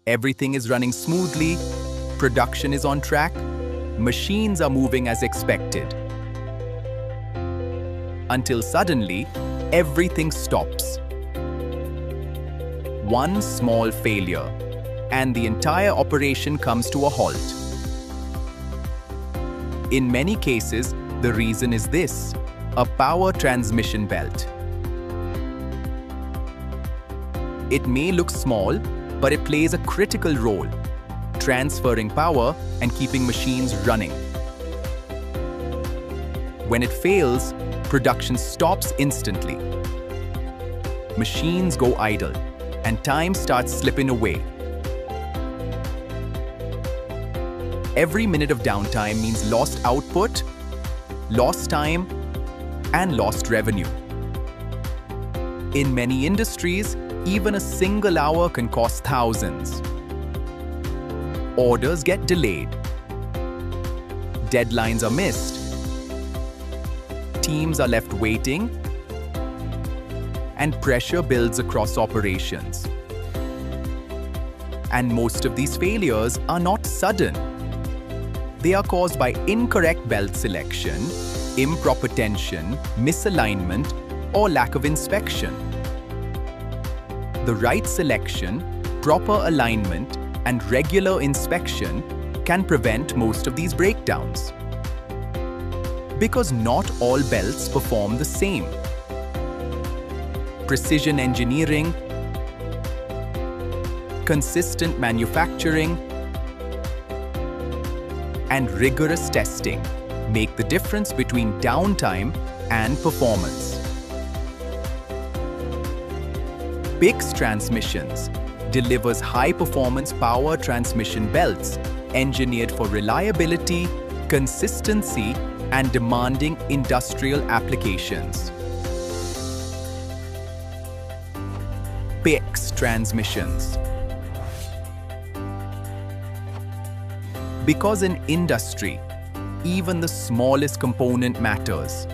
Everything is running smoothly, production is on track, machines are moving as expected. Until suddenly, everything stops. One small failure, and the entire operation comes to a halt. In many cases, the reason is this: a power transmission belt. It may look small, but it plays a critical role, transferring power and keeping machines running. When it fails, production stops instantly. Machines go idle, and time starts slipping away. Every minute of downtime means lost output, lost time, and lost revenue. In many industries, even a single hour can cost thousands. Orders get delayed. Deadlines are missed. Teams are left waiting, and pressure builds across operations. And most of these failures are not sudden. They are caused by incorrect belt selection, improper tension, misalignment, or lack of inspection. The right selection, proper alignment, and regular inspection can prevent most of these breakdowns. Because not all belts perform the same. Precision engineering, consistent manufacturing, and rigorous testing make the difference between downtime and performance. PIX Transmissions delivers high-performance power transmission belts engineered for reliability, consistency, and demanding industrial applications. PIX Transmissions. Because in industry, even the smallest component matters.